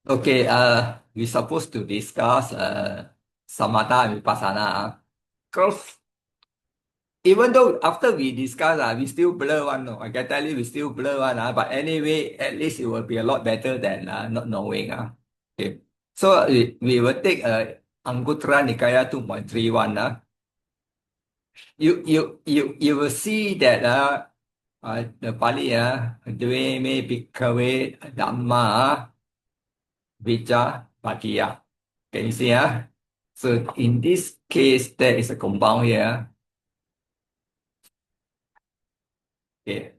Okay, we're supposed to discuss samatha and vipassana. Because even though after we discuss, we still blur one. No? I can tell you we still blur one. But anyway, at least it will be a lot better than not knowing. Okay. So we will take Anguttara Nikaya 2.31. You will see that the Pali, Dve me bhikkhave dhamma vicca bhakya. Can you see? So in this case, there is a compound here. Okay.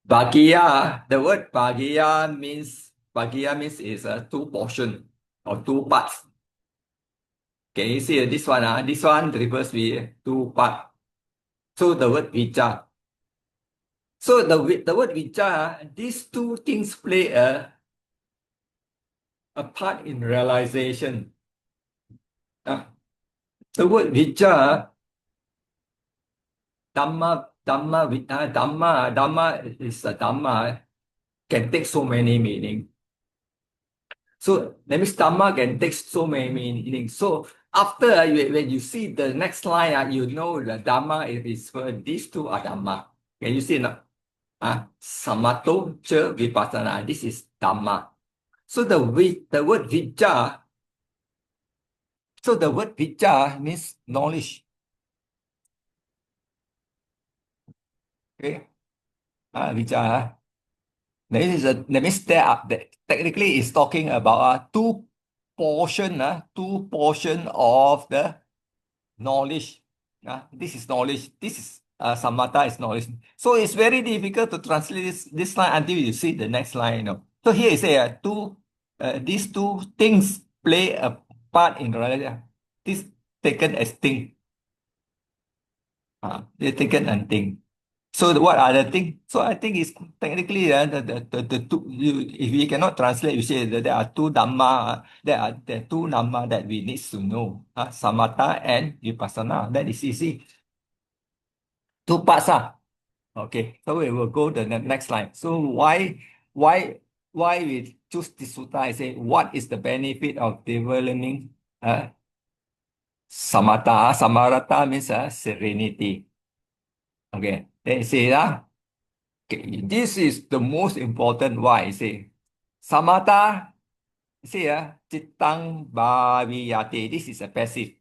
Bhagya, the word Bhagya means is two portion or two parts. Can you see this one? This one refers with two part. So the word vicca. So the word vicca, these two things play a part in realization. Uh, the word vicca, Dhamma is a Dhamma can take so many meaning. So that means Dhamma can take so many meanings. So after when you see the next line, you know the Dhamma is for these two are Dhamma. Can you see now? Samatho cha vipassana. This is Dhamma. So the word vicca. So the word vicca means knowledge. Okay. Vicca. That means technically it's talking about two portion of the knowledge. This is knowledge. This is samatha is knowledge. So it's very difficult to translate this line until you see the next line. So here it say these two things play a part in reality. This taken as thing. They're taken as thing. So what are the things? So I think it's technically the two. If we cannot translate, we say that there are two dhamma. There are two dhamma that we need to know. Samatha and vipassana. That is easy. Two parts. Okay. So we will go to the next slide. So why why we choose this sutta? I say what is the benefit of developing samatha? Samatha means serenity. Okay. Then you say okay, this is the most important why I say samatha, see chittang bhaviyate. This is a passive.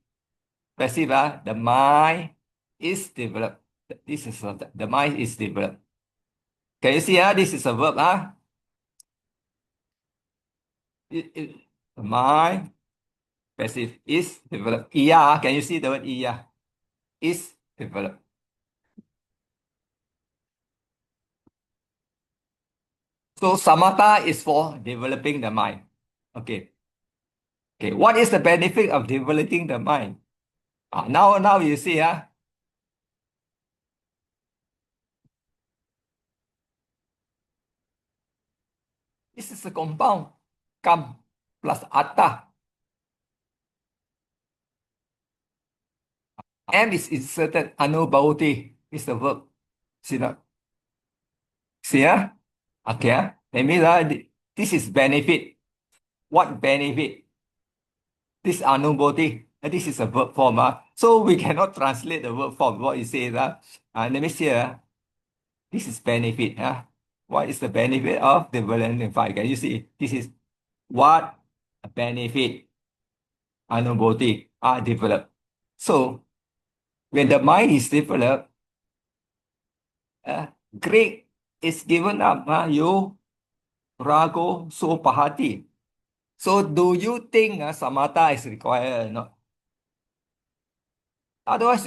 Passive, the mind is developed. This is the mind is developed. Can you see this is a verb the mind passive is developed. Iya, can you see the word iya? Is developed. So samatha is for developing the mind. Okay. Okay. What is the benefit of developing the mind? Now you see this is a compound. Kam plus atta. M is inserted. Anubhauti is the verb. See that? See okay that means this is benefit. What benefit? This anubhauti. This is a verb form. So we cannot translate the verb form. What it says. Let me see. This is benefit. What is the benefit of developing fire? Can you see? This is what benefit anubhauti are developed. So when the mind is developed, Greek is given up. You rago so pahati. So do you think samatha is required or not? Otherwise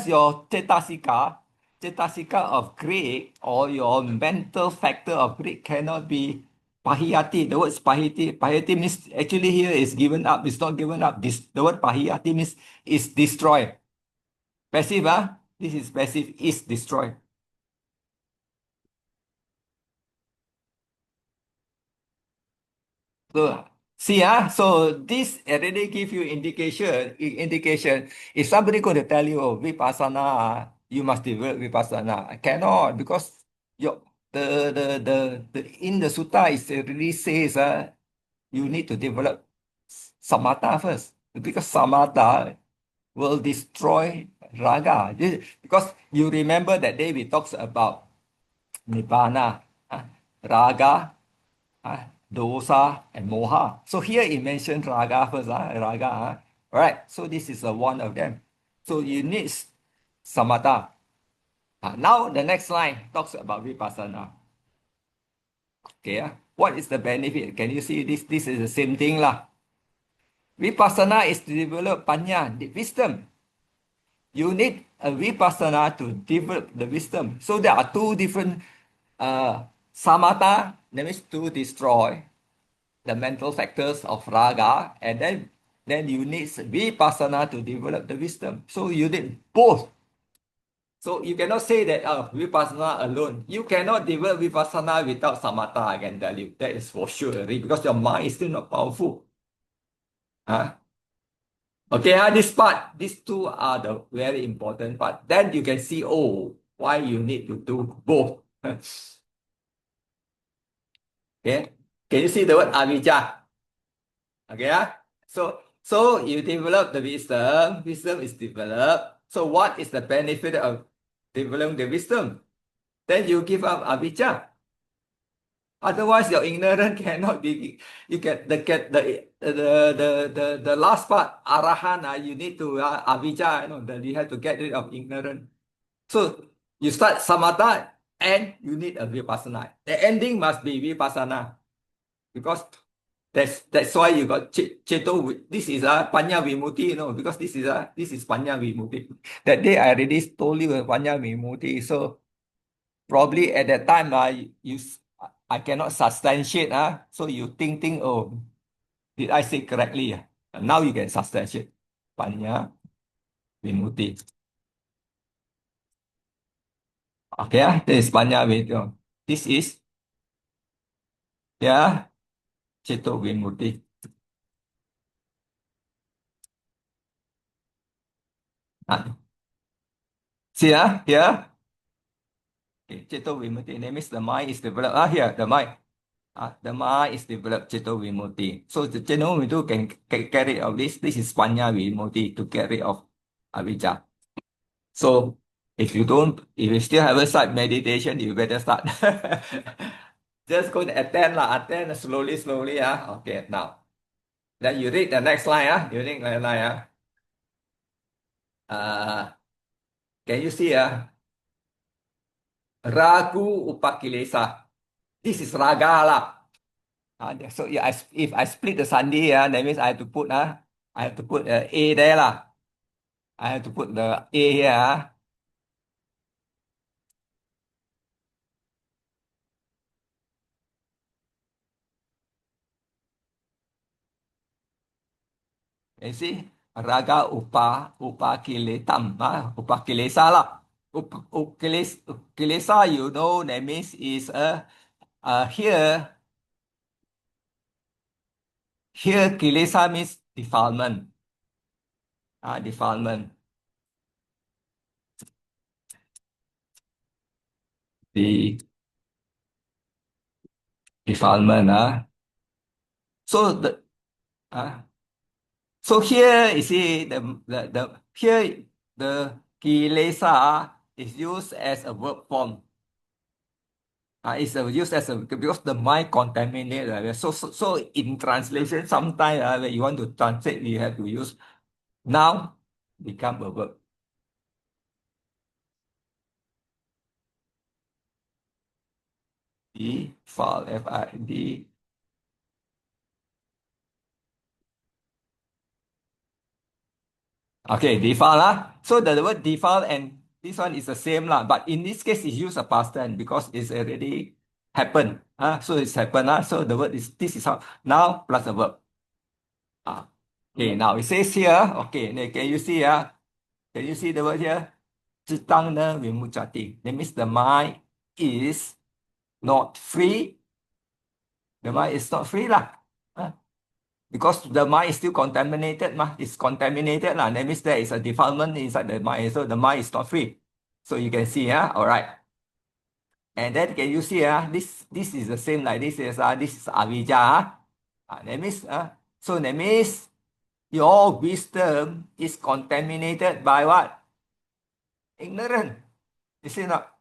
your cetasika of Greek or your mental factor of Greek cannot be pahiyati. The word pahiyati means actually here is given up. It's not given up. The word pahiyati means is destroyed. Passive, this is passive, is destroyed. So see, so this already give you indication. If somebody going to tell you, oh, vipassana, you must develop vipassana. I cannot because your in the sutta it really says you need to develop samatha first because samatha will destroy raga. Because you remember that day we talked about nibbana, raga, dosa, and moha. So here it mentioned raga first, raga. All right, so this is one of them. So you need samatha. Now the next line talks about vipassana. Okay, what is the benefit? Can you see this? This is the same thing lah. Vipassana is to develop panya, the wisdom. You need a vipassana to develop the wisdom. So there are two different samatha, that means to destroy the mental factors of raga, and then you need vipassana to develop the wisdom. So you need both. So you cannot say that vipassana alone. You cannot develop vipassana without samatha, I can tell you. That is for sure, because your mind is still not powerful. Huh? Okay, this part, these two are the very important part. Then you can see, oh, why you need to do both. Okay, can you see the word avijja? Okay, so you develop the wisdom. Wisdom is developed. So what is the benefit of developing the wisdom? Then you give up avijja. Otherwise, your ignorance cannot be. You get the last part arahan. You need to avijja. You have to get rid of ignorance. So you start samatha and you need a vipassana. The ending must be vipassana because that's why you got ceto. This is a panya vimutti. Because this is panya vimutti. That day I already told you panya vimutti. So probably at that time I cannot substantiate. So you think, oh, did I say correctly? Now you can substantiate. Panya vimutti. Okay, this is panya vimutti. This is, ceto vimutti. See, here, okay, ceto vimutti. That means the mind is developed. Here, the mind. The mind is developed ceto vimutti. So the ceto vimutti can carry of this. This is panya vimutti to carry of avijja. So if you still haven't started meditation, you better start. Just go to attend slowly, slowly. Okay, now. Then you read the next line. You read the line. Can you see? Ragu upakilesa. This is raga lah. So yeah, if I split the sandi, that means I have to put A there lah. I have to put the A here. You see, raga upakiletam, upakilesa lah. Kilesa, that means is here kilesa means defilement. Defilement. The defilement. So so here you see here the kilesa is used as a verb form. It's used as because the mind contaminate. So in translation, sometimes when you want to translate, you have to use noun become a verb. Defile, F-I-D. Okay, defile. So the word defile and this one is the same lah. But in this case, it's used a past tense because it's already happened. So it's happened. So the word is, this is how, now plus a verb. Okay, now it says here, okay, can you see? Can you see the word here? 自当呢 vimucchati. That means the mind is not free. The mind is not free lah. Because the mind is still contaminated. It's contaminated lah. That means there is a defilement inside the mind. So the mind is not free. So you can see, all right. And then can you see this is the same like this is avijja. That means so that means your wisdom is contaminated by what? Ignorant. You see not?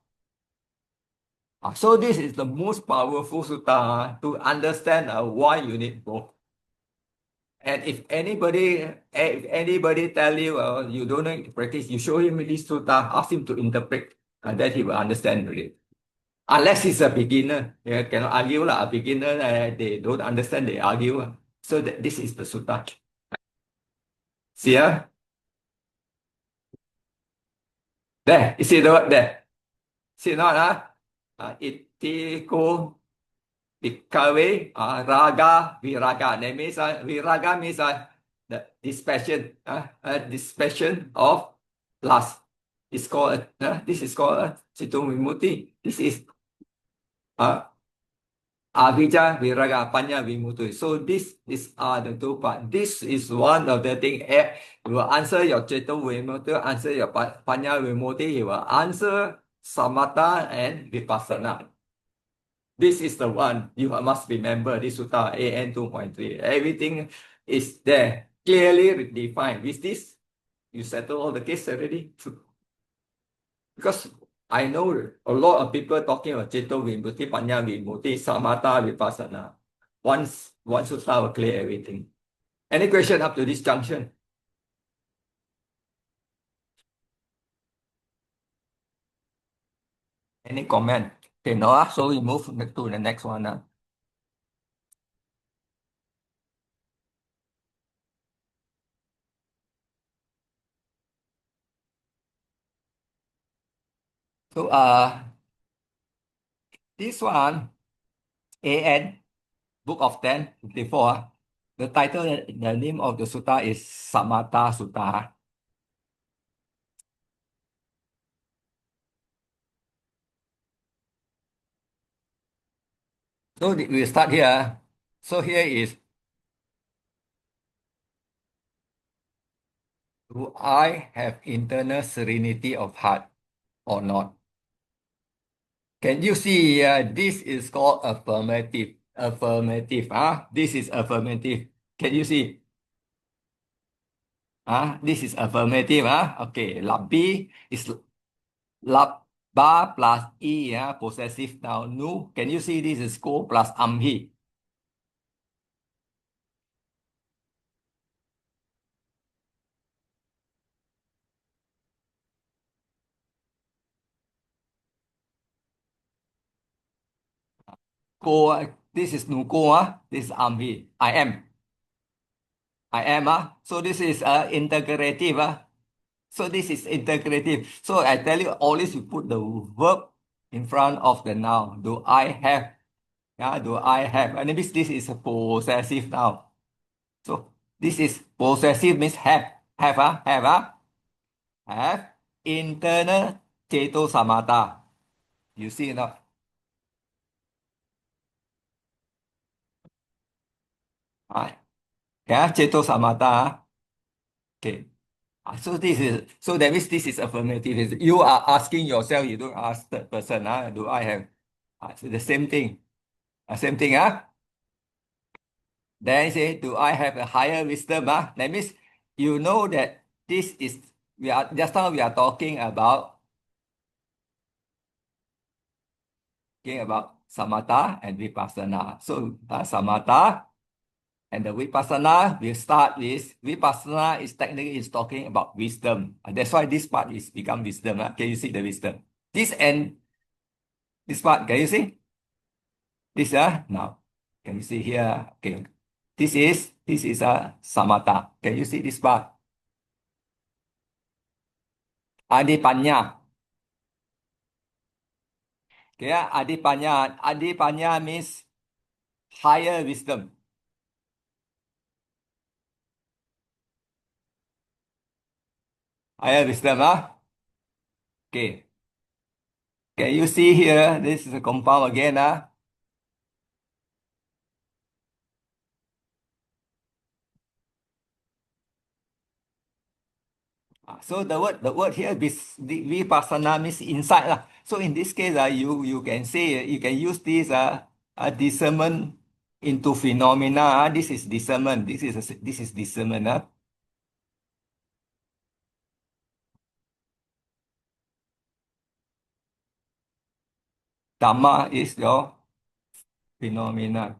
So this is the most powerful sutta to understand why you need both. And if anybody tell you you don't know to practice, you show him this sutta, ask him to interpret, and then he will understand it. Unless he's a beginner, cannot argue lah. A beginner, they don't understand, they argue. So this is the sutta. See, there, you see the word there. See not, itiko Bhikkhave raga viraga. That means viraga means the dispassion of lust. It's called this is called Citta Vimutti. This is uh, avijja viraga panya vimutti. So this is the two parts. This is one of the thing. You will answer your Citta Vimutti, answer your panya vimutti. You will answer samatha and vipassana. This is the one you must remember. This sutta AN 2.3. Everything is there, clearly defined. With this, you settle all the case already. Because I know a lot of people talking about Citta Vimutti, Panya Vimutti, samatha-vipassanā. One sutta will clear everything. Any question up to this junction? Any comment? Okay, no, so we move to the next one. So this one, AN, Book of 10, 54. The title, the name of the sutta is Samatha Sutta. So we start here. So here is, do I have internal serenity of heart or not? Can you see this is called affirmative. Affirmative. This is affirmative. Can you see? This is affirmative. Okay. Labbi is labba plus e. Possessive noun. Nu. Can you see this is ko plus amhi? Ko, this is nuko. This is amhi. I am. I am. So this is integrative. So this is integrative. So I tell you, always you put the verb in front of the noun. Do I have? Do I have? And this is a possessive noun. So this is possessive means have. Have internal ceto samatha. You see now? Ceto samatha. Okay. So that means this is affirmative. You are asking yourself, you don't ask the person, do I have? So the same thing. Same thing, Then say, do I have a higher wisdom? That means you know that this is just now we are talking about samatha and vipassana. So samatha and the vipassana will start with vipassana is technically is talking about wisdom. That's why this part is become wisdom. Can you see the wisdom? This and this part, can you see? This now. Can you see here? Okay. This is a samatha. Can you see this part? Adipanya. Okay, adipanya. Adipanya means higher wisdom. Higher wisdom, Okay. Can you see here? This is a compound again, So the word here vipassana means insight lah. So in this case, you can say you can use this discernment into phenomena. This is discernment. This is discernment. Dhamma is your phenomena.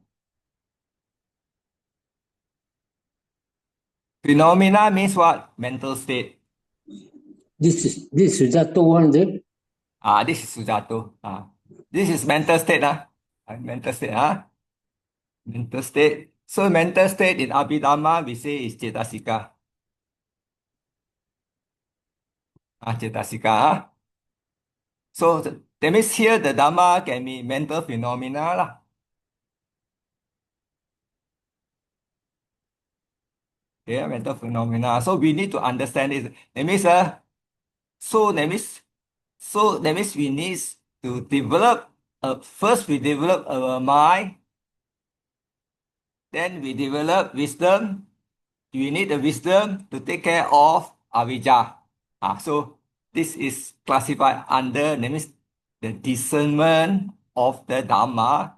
Phenomena means what? Mental state. This is that the one there. This is Sujato. This is mental state. Mental state. Mental state. So mental state in Abhidhamma we say is cetasika. Cetasika. So that means here the Dhamma can be mental phenomena lah. Yeah, mental phenomena. So we need to understand this. That means so that means we need to develop first we develop our mind, then we develop wisdom. We need the wisdom to take care of avijja. So this is classified under, that means the discernment of the Dhamma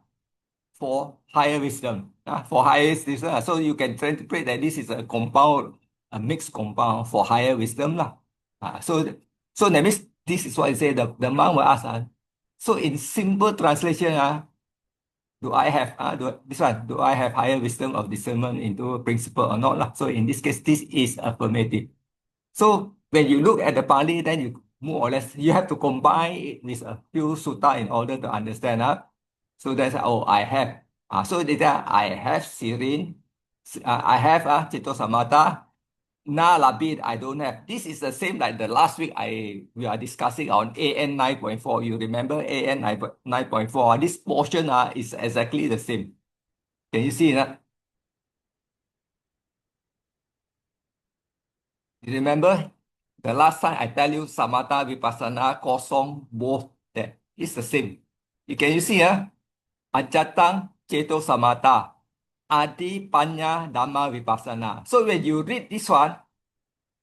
for higher wisdom. For higher wisdom. So you can interpret that this is a compound, a mixed compound for higher wisdom. So that means this is what I say, the monk will ask. So in simple translation, do I have higher wisdom of discernment into a principle or not? So in this case, this is affirmative. So when you look at the Pali, then you more or less you have to combine it with a few sutta in order to understand. So that's I have. So that I have Sirin, I have Cito Samatha. Na Labid, I don't have. This is the same like the last week we are discussing on AN 9.4. You remember AN 9.4? This portion is exactly the same. Can you see that? You remember the last time I tell you Samatha, Vipassana, Kosong, both that is the same. You see, Ajatang, Ceto Samatha, Adi Panya Dhamma Vipassana. So when you read this one,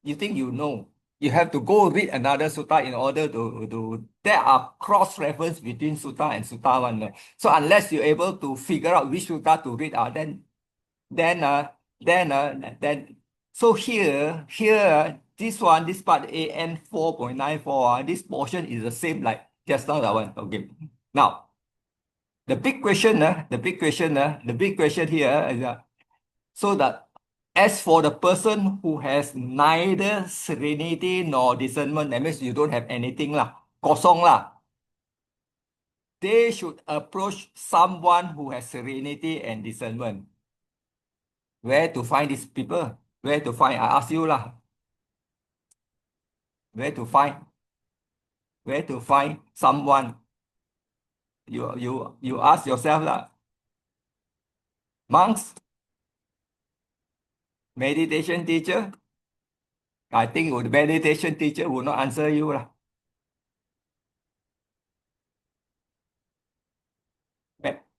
you think you know. You have to go read another sutta in order to there are cross-reference between sutta and sutta one. So unless you're able to figure out which sutta to read, then so here this part AN 4.94, this portion is the same like just now that one. Okay. Now the big question here is so that as for the person who has neither serenity nor discernment, that means you don't have anything lah, kosong lah, they should approach someone who has serenity and discernment. Where to find these people? Where to find? I ask you lah. Where to find? Where to find someone? You ask yourself lah. Monks, meditation teacher. I think the meditation teacher will not answer you lah.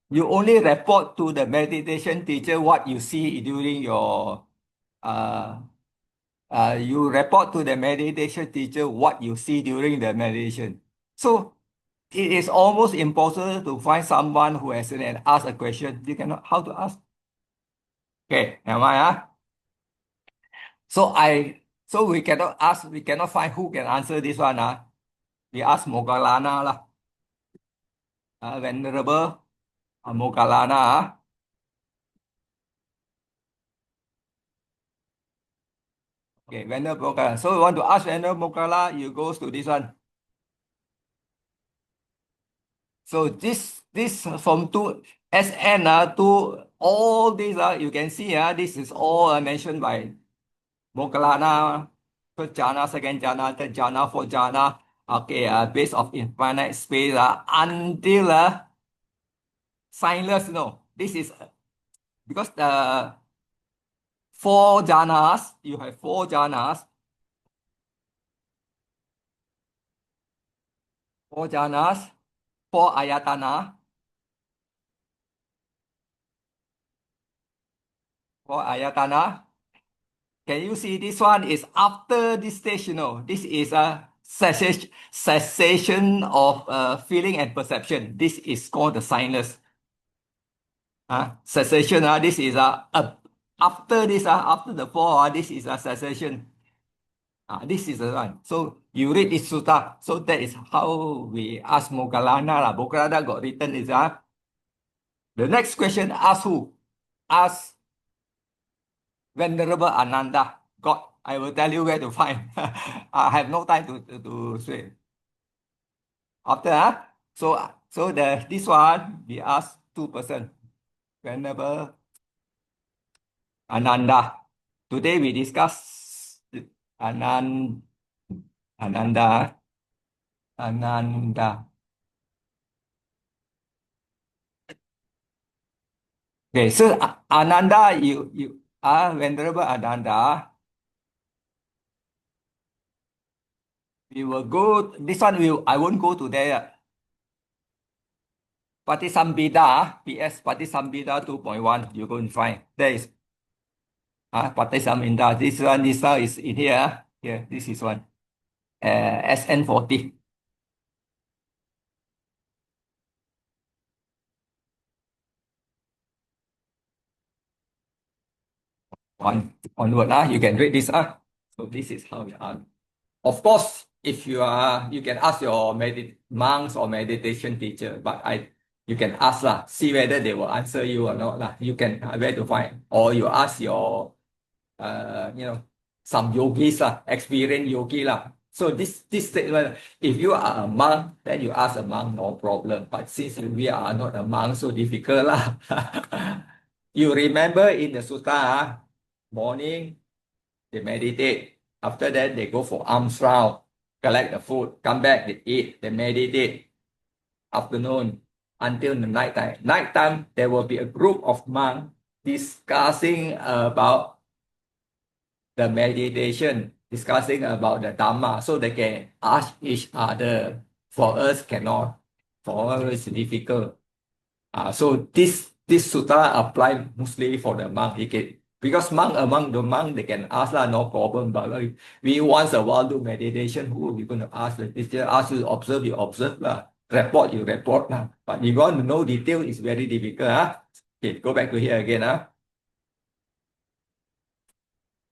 You only report to the meditation teacher what you see during your you report to the meditation teacher what you see during the meditation. So it is almost impossible to find someone who has and ask a question. You cannot how to ask. Okay, am I? So we cannot find who can answer this one. We ask Moggallana lah. Venerable Moggallana. Okay, Venerable Moggallana. So you want to ask Venerable Moggallana, you goes to this one. So this from two SN to all these you can see this is all mentioned by Moggallana, first jhana, second jhana, third jhana, fourth jhana. Okay, base of infinite space until signless. No, this is because the four jhanas, you have four jhanas. Four jhanas, four ayatana. Four ayatana. Can you see this one is after this stage, this is a cessation of feeling and perception. This is called the sinus. Cessation, this is after this, after the fall, this is a cessation. This is the one. So you read this sutta. So that is how we ask Moggallana. Moggallana got written is the next question ask who? Ask Venerable Ananda. God, I will tell you where to find. I have no time to say. After so this one we ask two-person. Venerable Ananda. Today we discuss Anand Ananda Ananda. Okay, so Ananda, you are Venerable Ananda. We will go. This one I won't go to there. Patisambhida, PS Patisambhida 2.1. You go and find. There is Patisambhida. This one is in here. Here, this is one. SN40. Onward, you can read this. So this is how you are. Of course, if you can ask your monks or meditation teacher, but you can ask see whether they will answer you or not You can where to find, or you ask your some yogis experienced yogi So this statement, if you are a monk, then you ask a monk, no problem. But since we are not a monk, so difficult You remember in the sutta, morning they meditate. After that, they go for alms round, collect the food, come back, they eat, they meditate. Afternoon until the night time. Night time, there will be a group of monks discussing about the meditation, discussing about the Dhamma, so they can ask each other. For us, cannot. For us, it's difficult. So this sutta apply mostly for the monk. Because among the monk, they can ask no problem. But we once a while do meditation, who we going to ask? The teacher ask you to observe, you observe report, you report But if you want to know detail, it's very difficult. Okay, go back to here again.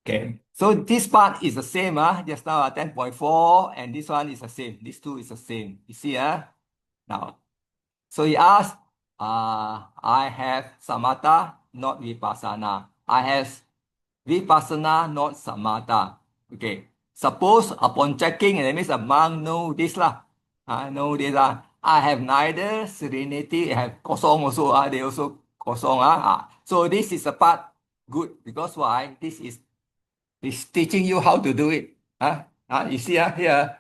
Okay, so this part is the same. Just now 10.4, and this one is the same. These two is the same. You see, now. So he asked, I have samatha, not vipassana. I have vipassana, not samatha. Okay. Suppose upon checking, that means a monk know this know this I have neither serenity, I have kosong also. They also kosong. So this is a part good because why? This is teaching you how to do it. You see here.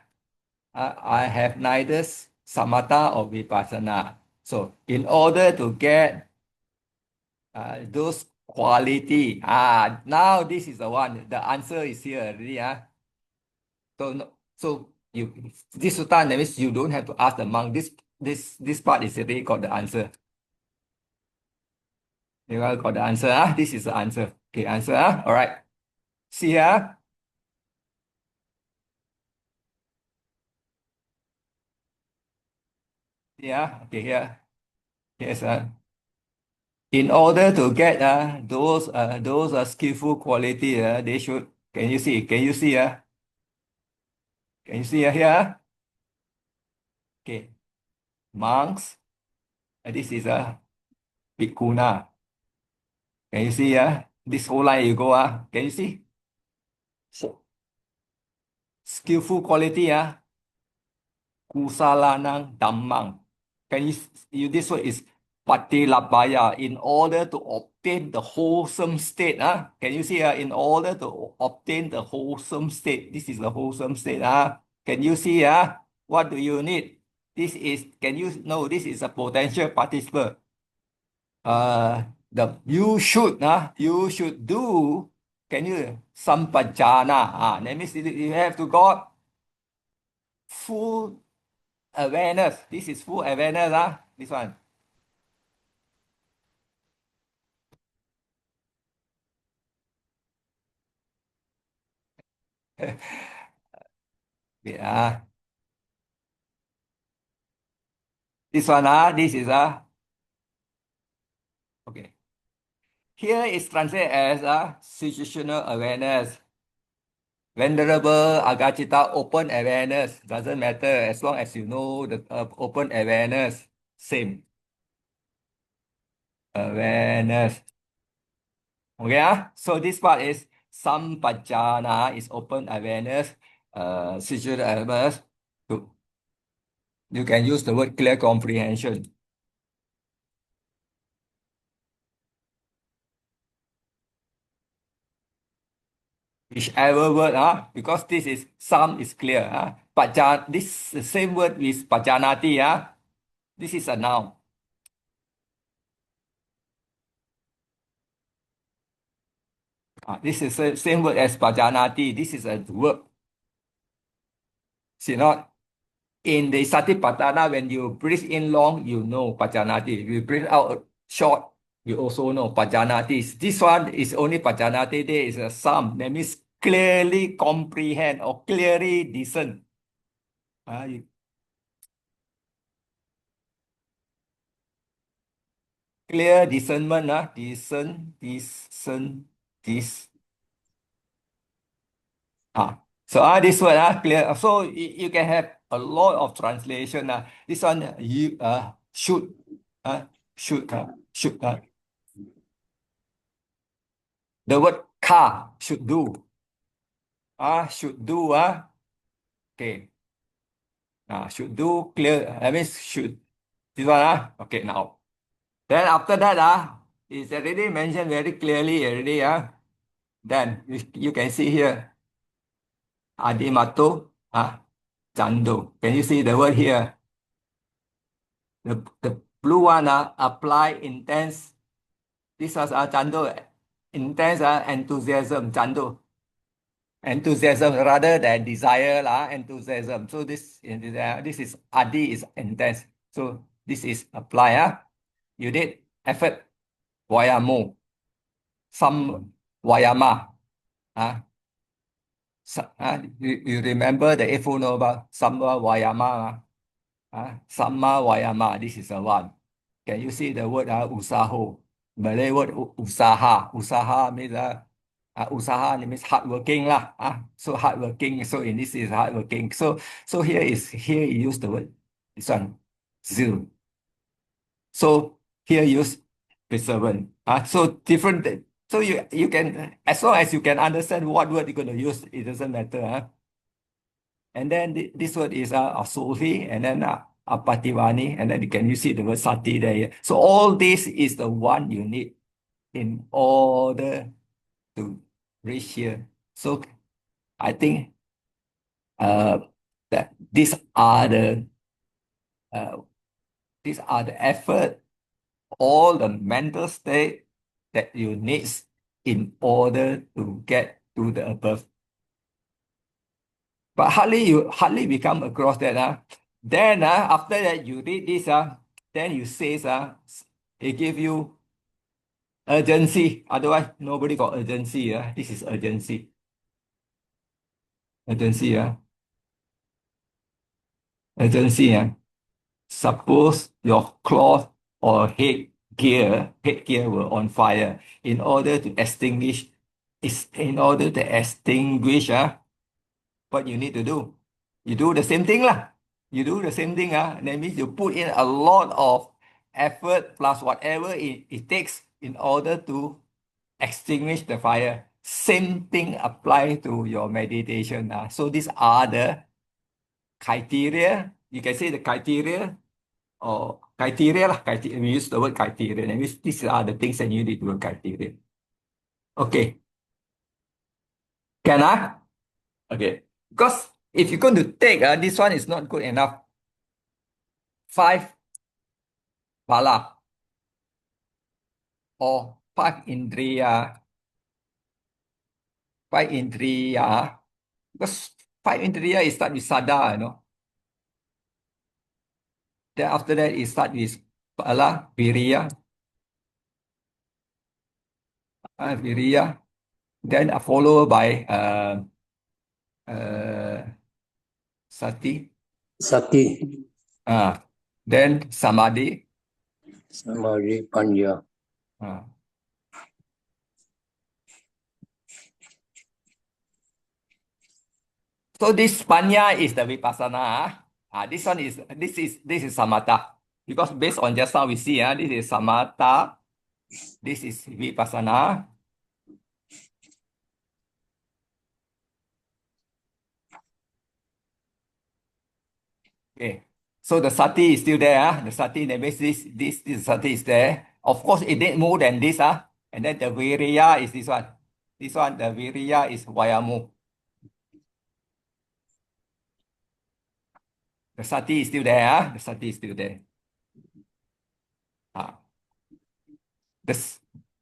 I have neither samatha or vipassana. So in order to get those quality, now this is the one. The answer is here already. So you this sutta, that means you don't have to ask the monk. This part is already got the answer. You got the answer. This is the answer. Okay, answer. All right. See here. Yeah. Okay. Here. Yes. In order to get those skillful quality, they should. Can you see? Can you see? Can you see here? Okay, monks. This is a bhikkhuna. Can you see? This whole line you go. Can you see? So, skillful quality. Kusalanang dhammang. Can this word is patilabhaya, in order to obtain the wholesome state. Can you see? In order to obtain the wholesome state. This is the wholesome state. Can you see? What do you need? This is, can you know, this is a potential participle. You should do. Can you sampajana? That means you have to got full awareness. This is full awareness. This one. Yeah. This one, this is okay. Here is translated as situational awareness. Venerable Agachita, open awareness. Doesn't matter as long as you know the open awareness. Same. Awareness. Okay, so this part is sampajana is open awareness. Situational awareness. You can use the word clear comprehension. Whichever word, because this is some is clear. This the same word is pajanati. This is a noun. This is the same word as pajanati. This is a verb. See not? In the satipatthana, when you breathe in long, you know pajanati. If you breathe out short, you also know pajanati. This one is only pajanati. There is a sum. That means clearly comprehend or clearly discern. You clear discernment, discern, this. So this word, clear. So you can have a lot of translation. This one, you uh, should. The word ka, should do. Should do. Okay. Should do clear. That means should. This one, okay, now. Then after that, it's already mentioned very clearly already. Then you can see here, adimato, chando. Can you see the word here? The blue one, apply intense. This was chando, intense enthusiasm, chando. Enthusiasm rather than desire, enthusiasm. So this is adi is intense. So this is apply. You did effort, vayamo, some vayama. You remember the F no about Samma Vayama? Samma Vayama, this is the one. Can you see the word usaho? Malay word usaha. Usaha means usaha means hardworking lah. So hardworking. So in this is hardworking. So here you use the word this one zeal. So here use perseverance. So different. So you can as long as you can understand what word you're going to use, it doesn't matter. And then this word is asohi, and then apativani, and then you can use it the word sati there. Yeah. So all this is the one you need in order to reach here. So I think uh, that uh, these are the effort, all the mental state that you need in order to get to the above. But hardly become across that. Then after that you read this, then you say it give you urgency. Otherwise, nobody got urgency. This is urgency. Urgency. Urgency. Suppose your cloth or headgear were on fire. In order to extinguish, what you need to do? You do the same thing lah. You do the same thing. That means you put in a lot of effort plus whatever it takes in order to extinguish the fire. Same thing apply to your meditation. So these are the criteria. You can say the criteria or criteria lah. Criteria. We use the word criteria. That means these are the things that you need to do criteria. Okay. Can I? Okay. Because if you're going to take, this one is not good enough. 5 pala or 5 indriya. 5 indriya. Because 5 indriya is start with sada. Then after that it start with pala, viriya. Viriya. Then followed by uh, sati, Sati, then samadhi. Samadhi, Panya. Uh. So this panya is the vipassana. This one is this is samatha. Because based on just now we see, this is samatha, this is vipassana. Okay. So the sati is still there. The sati, that means this sati is there. Of course, it need more than this. And then the viriya is this one. This one, the viriya is vayamu. The sati is still there. The sati is still there. Ah. The,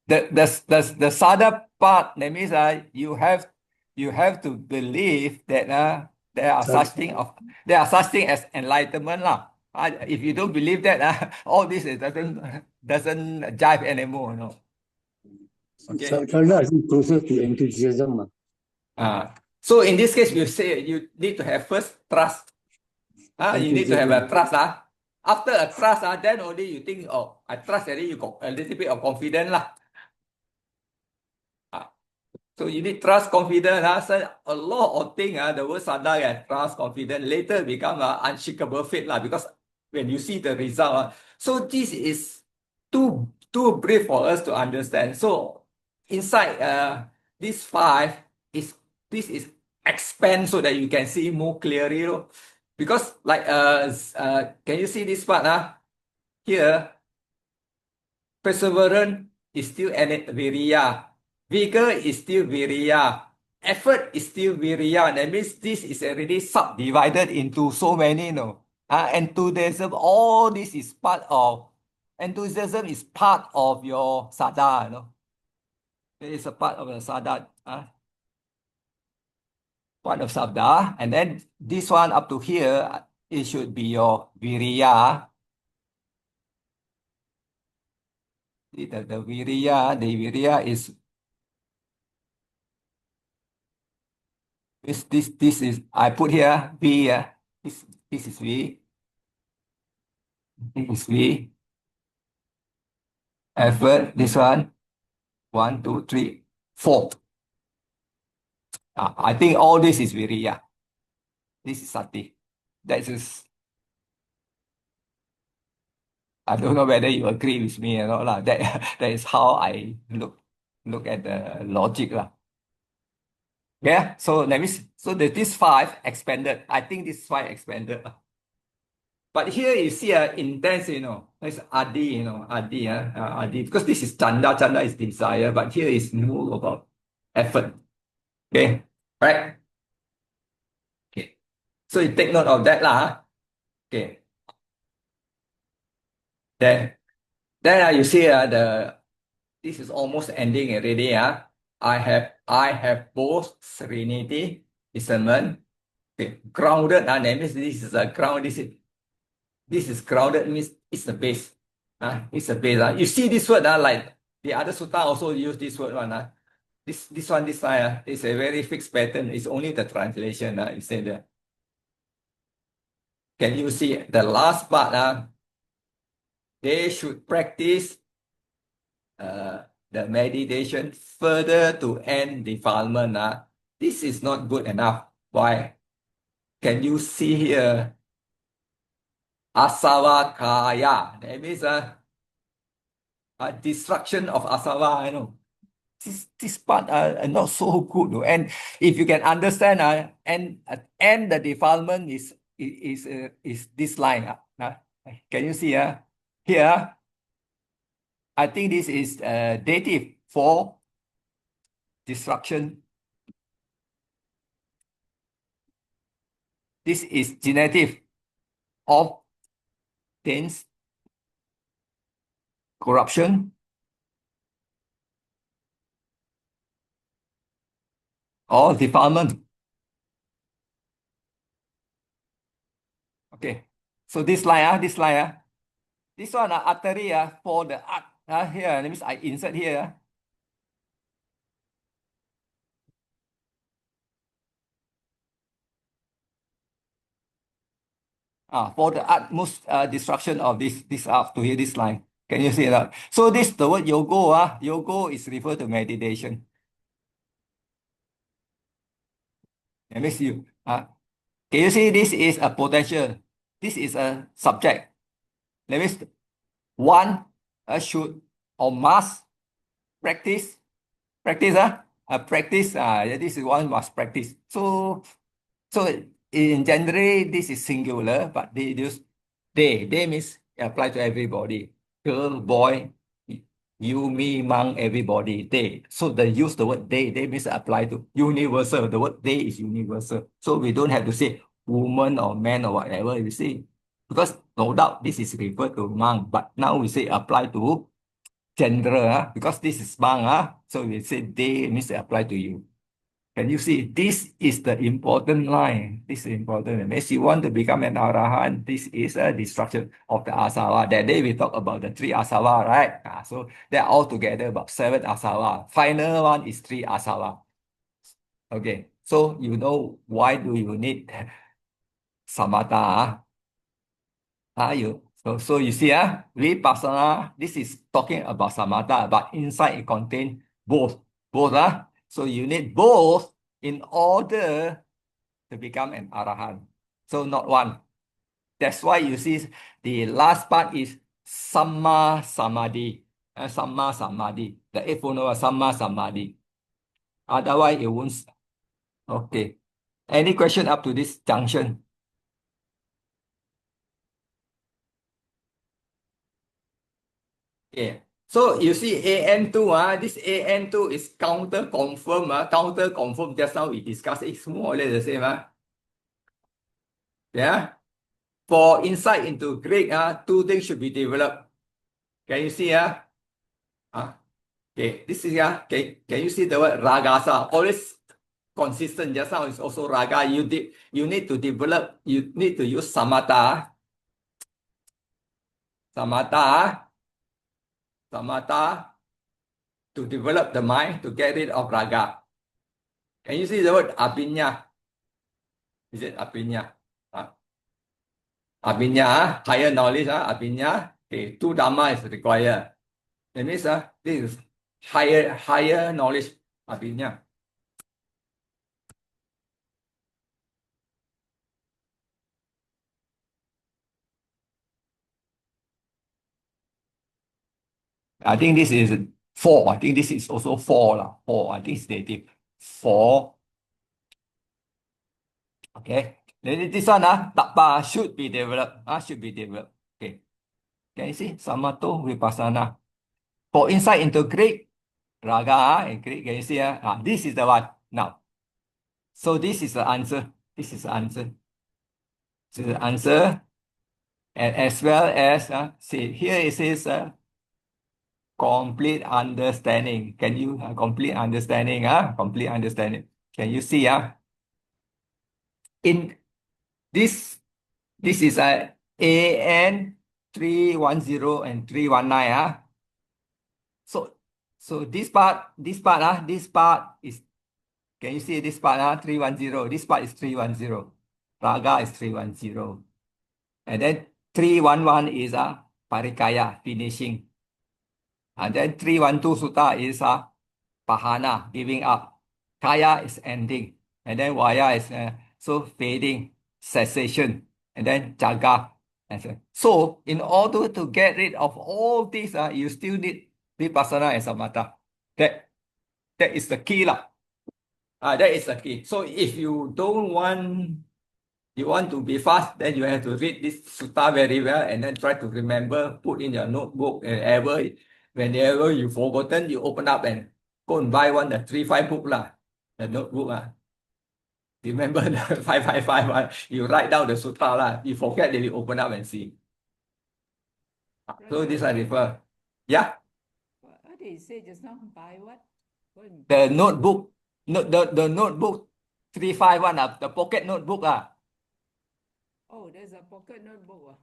the sada part, that means you have to believe that there are such thing as enlightenment. If you don't believe that, all this doesn't jive anymore. No. Okay. Sada is closer to enthusiasm. So in this case, you say you need to have first trust. You need to have a Enthusiasm. trust. After a trust, then only you think, oh, I trust, and then you got a little bit of confidence. So you need trust, confidence. So a lot of things, the word sadar and trust, confidence later become unshakable faith because when you see the result. So this is too brief for us to understand. So inside this five is this is expand so that you can see more clearly. Because like can you see this part? Here, perseverance is still viriya. Vigor is still viriya. Effort is still viriya. That means this is already subdivided into so many, enthusiasm, all this is part of, enthusiasm is part of your sada, It is a part of the sada, part of sabda. And then this one up to here, it should be your viriya. The viriya is this is I put here V. This is V. This is V. Effort. This one. 1, 2, 3, 4. I think all this is Viriya. This is Sati. That is. I don't know whether you agree with me or not lah. That is how I look at the logic lah. Yeah. So that means this five expanded. I think this five expanded. But here you see intense, it's adi, adi, because this is chanda is desire, but here is more about effort. Okay, right? Okay, so you take note of that lah. Okay, then you see this is almost ending already. I have both serenity, discernment. Okay, grounded. That means this is a ground. This is grounded means it's the base. It's the base. You see this word, like the other sutta also use this word one. This one is a very fixed pattern. It's only the translation. You say that. Can you see the last part? They should practice the meditation further to end defilement. This is not good enough. Why? Can you see here? Asava kaya. That means destruction of asava. I know. This part are not so good. And if you can understand, and the defilement is this line. Can you see? Here, I think this is dative for destruction. This is genitive of things, corruption, or defilement. Okay. So this line, this one artery for the art. Here, that means I insert here. Ah. For the utmost destruction of this up to here, this line. Can you see that? So this the word yogo, yogo is referred to meditation. That means can you see this is a potential? This is a subject. That means one should or must practice, practice. This is one must practice. So in general, this is singular, but they use they means apply to everybody. Girl, boy, you, me, monk, everybody, they. So they use the word they means apply to universal. The word they is universal. So we don't have to say woman or man or whatever you see. Because no doubt this is referred to monk, but now we say apply to general, because this is monk, so we say they means apply to you. Can you see? This is the important line. This is important. And if you want to become an arahant, this is a destruction of the asava. That day we talk about the three asava, right? So they're all together about 7 asava. Final one is 3 asava. Okay. So you know why do you need samatha? So you see, vipassana, this is talking about samatha, but inside it contains both. So you need both in order to become an arahant. So not one. That's why you see the last part is samma samadhi. Samma samadhi. The eightfold samma samadhi. Otherwise, it won't. Okay. Any question up to this junction? Yeah. So you see AN2, this AN2 is counter confirm. Counter confirm, just now we discussed, it's more or less the same. Yeah. For insight into Greek, two things should be developed. Can you see? Okay, this is can you see the word ragasa? Always consistent. Just now is also raga. You need to develop, you need to use samatha. Samatha to develop the mind to get rid of raga. Can you see the word apinya? Is it apinya? Apinya, higher knowledge, apinya. Okay, two dhamma is required. That means this is higher knowledge, apinya. I think this is 4. I think this is also 4 lah. 4. I think it's native 4. Okay. Then this one, tapa should be developed. Should be developed. Okay. Can you see? Samatha-vipassanā. For insight into Greek, raga, in Greek, can you see? This is the one. Now. So this is the answer. This is the answer. This is the answer. And as well as, see, here it says complete understanding. Can you, complete understanding? Complete understanding. Can you see? In this is a AN 310 and 319. So this part is, can you see this part? 310. This part is 310. Raga is 310. And then 311 is parikaya, finishing. And then 312 sutta is pahana, giving up. Kaya is ending. And then vaya is so fading, cessation. And then jaga. So in order to get rid of all these, you still need vipassana and samatha. That is the key lah. That is the key. So if you don't want, you want to be fast, then you have to read this sutta very well and then try to remember, put in your notebook, and whenever you forgotten, you open up and go and buy one, the 3-5 book lah, the notebook. Remember the 555 one, you write down the sutta lah. You forget, then you open up and see. So this I refer. Yeah. What did you say just now? Buy what? The notebook, the notebook 351, the pocket notebook. Oh, there's a pocket notebook.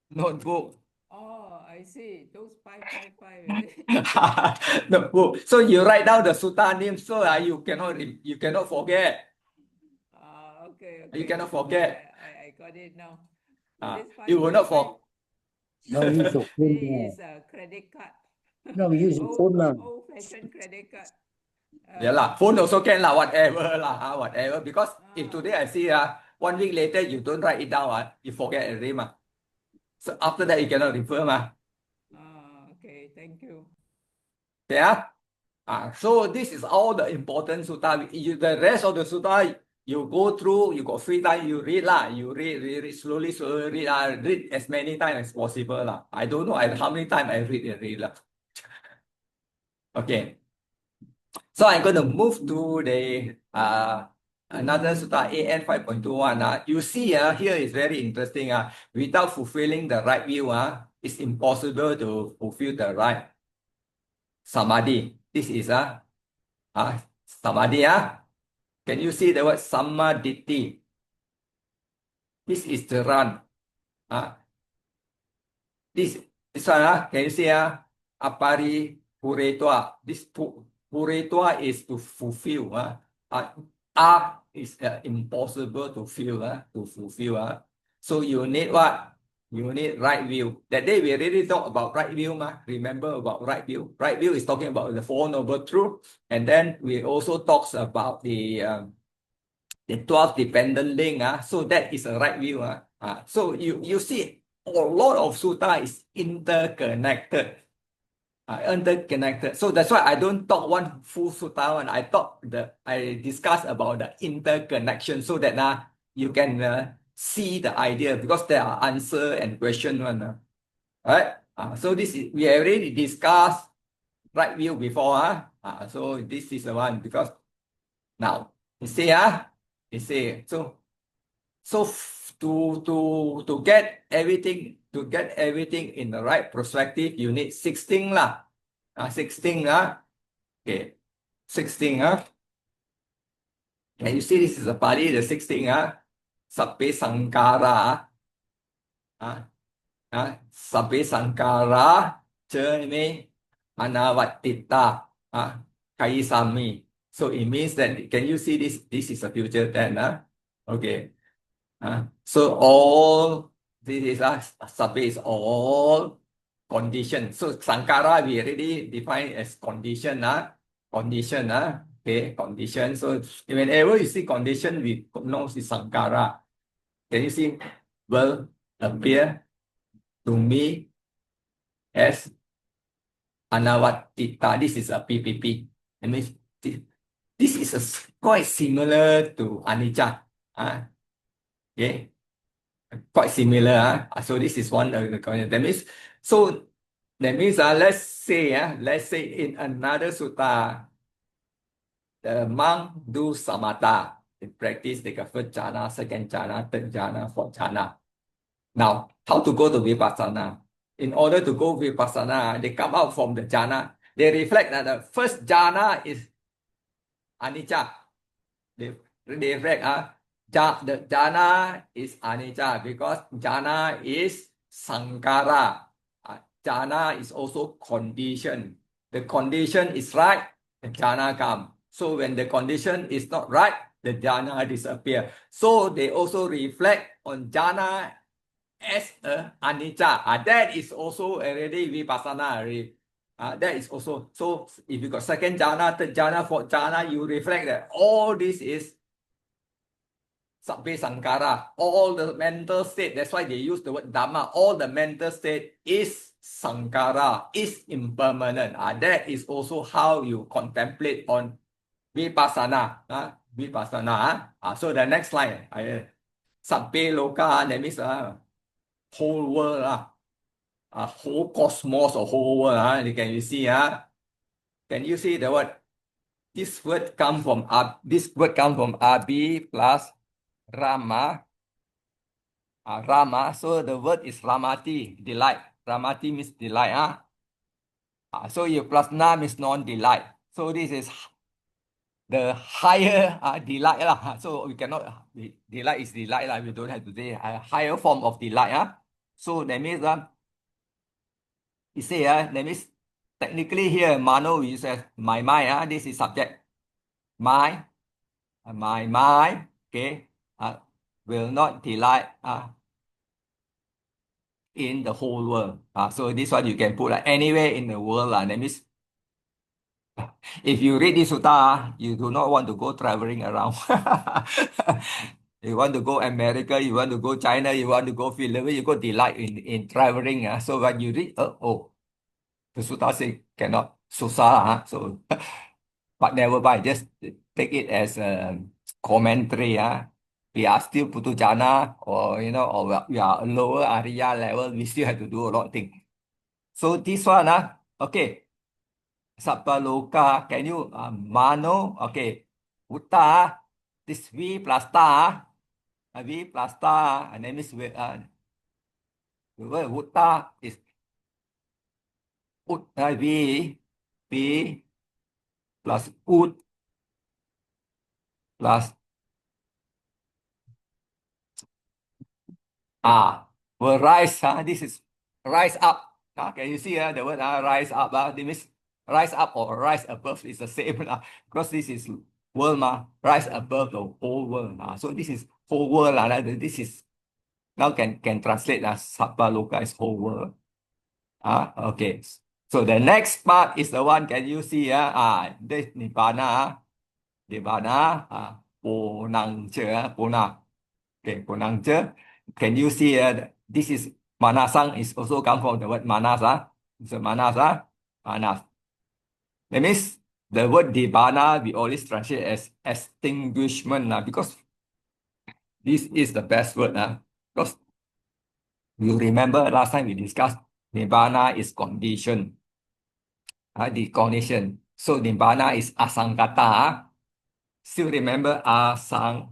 Notebook. Oh, I see. Those 555. Notebook. So you write down the sutta name so you cannot forget. Okay. You cannot forget. I got it now. Ah, This you will not 5.5 forget. Now use your phone now. is a credit card. Now use your phone now. Old-fashioned credit card. Yeah lah, phone also can lah, whatever lah, whatever. Because if Ah. today I see 1 week later you don't write it down, you forget already mah. So after that you cannot refer mah. Okay, thank you. Yeah. So this is all the important sutta. The rest of the sutta you go through, you got free time, you read lah. You read slowly read read as many times as possible lah. I don't know how many times I read lah. Okay. So I'm going to move to the another sutta AN 5.21. You see here is very interesting. Without fulfilling the right view, it's impossible to fulfill the right samadhi. This is samadhi. Can you see the word samadhi? This is the run. This one, can you see apari puretwa? This puretwa is to fulfill. Is impossible to fulfill. So you need what? You need right view. That day we already talked about right view. Remember about right view? Right view is talking about the Four Noble Truths. And then we also talks about the 12 dependent link. So that is a right view. So you see a lot of sutta is interconnected. So that's why I don't talk one full sutta one. I discuss about the interconnection so that you can see the idea because there are answer and question one. Right? So this is we already discussed right view before. So this is the one because now you see to get everything in the right perspective, you need 16 lah. 16 okay. 16 and you see this is a Pali, the 16 Sappe Sankara Sappe Sankara Cerme Anavatita Kaisami. So it means that can you see this? This is a future tense. Okay. So all this is Sappe is all condition. So Sankara we already define as condition. Condition. Okay, condition. So whenever you see condition, we know it's Sankara. Can you see? Will appear to me as Anavatita. This is a PPP. That means this is quite similar to Anicca. Okay, quite similar. So this is one of the conditions. That means let's say in another sutta, the monk do samatha. They practice the first jhana, second jhana, third jhana, fourth jhana. Now, how to go to vipassana? In order to go vipassana, they come out from the jhana. They reflect that the first jhana is anicca. They reflect the jhana is anicca because jhana is sankara. Jhana is also condition. The condition is right, the jhana come. So when the condition is not right, the jhana disappear. So they also reflect on jhana as a anicca. That is also already vipassana already. That is also, so if you got second jhana, third jhana, fourth jhana, you reflect that all this is Sabbe Sankara, all the mental state. That's why they use the word Dhamma. All the mental state is Sankara, is impermanent. That is also how you contemplate on Vipassana. Vipassana. So the next slide. Sabbe Loka, that means whole world. Whole cosmos or whole world. Can you see? Can you see the word? This word comes from Abi plus Rama. Rama. So the word is Ramati, delight. Ramati means delight. So your plus na means non-delight. So this is the higher delight lah. So we cannot delight is delight lah. We don't have to say a higher form of delight. So that means you say that means technically here Mano we say my mind. This is subject. My mind. Okay. will not delight in the whole world. So this one you can put anywhere in the world. That means if you read this sutta, you do not want to go traveling around. You want to go America, you want to go China, you want to go Philippines, you go delight in traveling. So when you read, the sutta say cannot, susah. So, but never mind, just take it as a commentary. We are still Putujana, or or we are lower Arya level, we still have to do a lot of things. So this one, okay. Sappaloka, can you mano? Okay. Uta, this V plus ta, V plus ta, and then the word Uta is V, V plus Ut plus will rise. This is rise up. Can you see the word rise up? This means rise up or rise above is the same. Because this is world, rise above the whole world. So this is whole world. This is now can translate as Sappaloka is whole world. Okay. So the next part is the one, can you see? This Nibbana. Nibbana. Ponangcha. Pona. Okay, Ponangcha. Can you see this is Manasang is also come from the word Manas. It's a Manas. Manas. That means the word Nibbana we always translate as extinguishment. Because this is the best word. Because you remember last time we discussed Nibbana is condition. The condition. So Nibbana is asangkata. Still remember asangkata.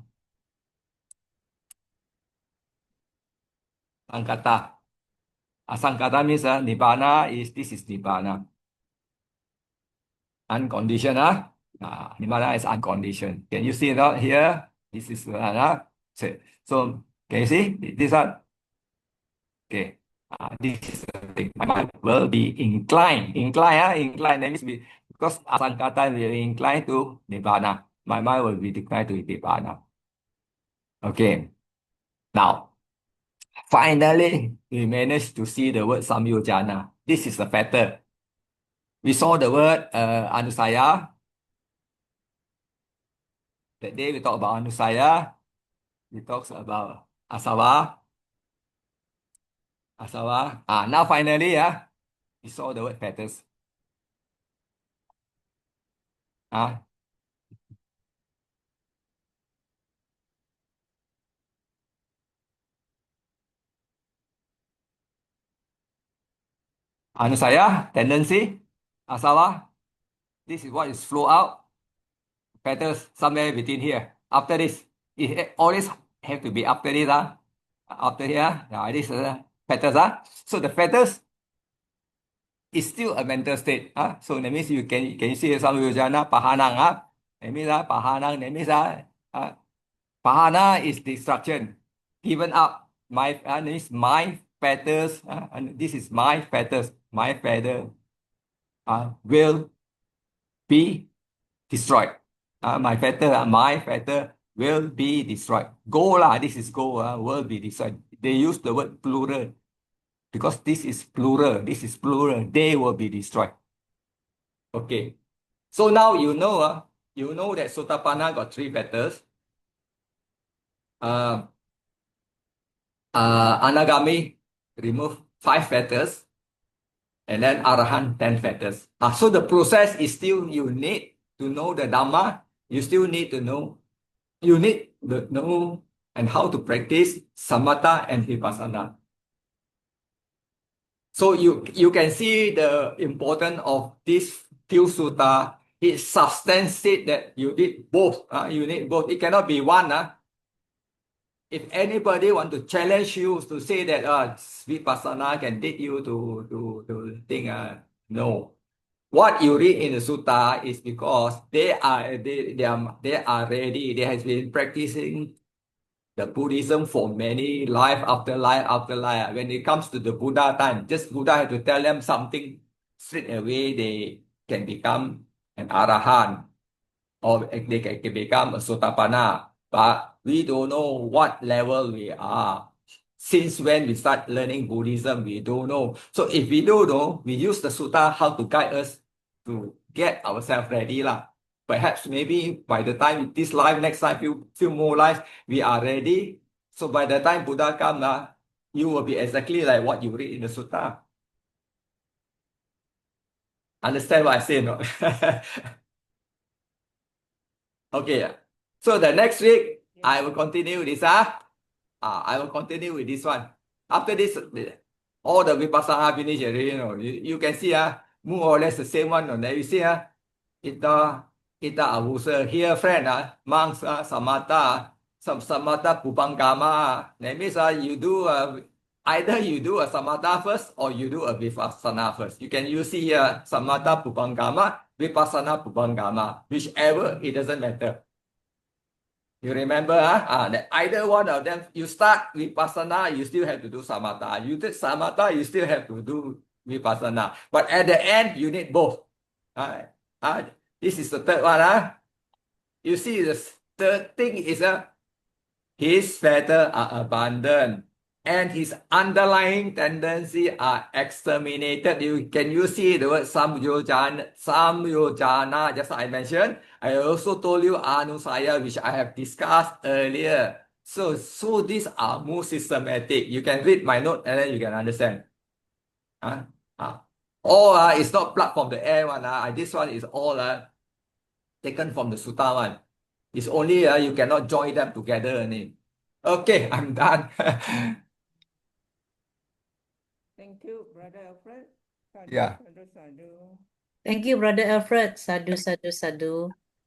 Asangkata means Nibbana this is Nibbana. Unconditional. Nibbana is unconditioned. Can you see that here? This is so can you see this one? Okay. This is the thing. My mind will be inclined. Inclined. That means because asangkata will inclined to Nibbana. My mind will be inclined to Nibbana. Okay. Now, finally, we managed to see the word samyojana. This is the pattern. We saw the word anusaya. That day we talk about anusaya. We talk about asava. Now finally, we saw the word patterns. Anusaya, tendency. Asava, this is what is flow out. Patterns somewhere between here. After this, it always have to be after this. After here, this is patterns. So the patterns is still a mental state. So that means you can see some yojana pahanang. That means pahanang, that means pahana is destruction. Given up. This my feathers. And this is my feathers. My feather will be destroyed. My feather will be destroyed. Go lah, this is go, will be destroyed. They use the word plural because this is plural. They will be destroyed. Okay. So now you know that Sotapanna got 3 feathers. Anagami remove 5 feathers, and then Arahant 10 feathers. So the process is still, you need to know the Dhamma. You still need to know. You need to know and how to practice samatha and vipassana. So you can see the importance of this few sutta. It substantiates that you need both. You need both. It cannot be one. If anybody want to challenge you to say that vipassana can lead you to think, no. What you read in the sutta is because they are ready. They have been practicing the Buddhism for many life after life after life. When it comes to the Buddha time, just Buddha had to tell them something straight away. They can become an arahant or they can become a sotapanna. But We don't know what level we are. Since when we start learning Buddhism, we don't know. So if we don't know, we use the sutta how to guide us to get ourselves ready lah. Perhaps maybe by the time this life, next time, few more lives, we are ready. So by the time Buddha come, you will be exactly like what you read in the sutta. Understand what I say, no? Okay. So the next week, I will continue this. I will continue with this one. After this, all the vipassana finish already. You can see more or less the same one. You see ita avusa here, friend. Monks, samatha, some samatha pupangama. That means you do either you do a samatha first or you do a vipassana first. You can use here samatha pupangama, vipassana pupangama, whichever, it doesn't matter. You remember, that either one of them, you start vipassana, you still have to do samatha. You did samatha, you still have to do vipassana. But at the end, you need both. This is the third one. You see, the third thing is his fetters are abandoned and his underlying tendency are exterminated. Can you see the word samyojana, just I mentioned? I also told you anusaya, which I have discussed earlier. So these are more systematic. You can read my note and then you can understand. It's not plucked from the air one. This one is all taken from the sutta one. It's only you cannot join them together only. Okay, I'm done. Thank you, Brother Alfred. Sadhu, Yeah. sadhu, sadhu. Thank you, Brother Alfred. Sadhu, sadhu, sadhu.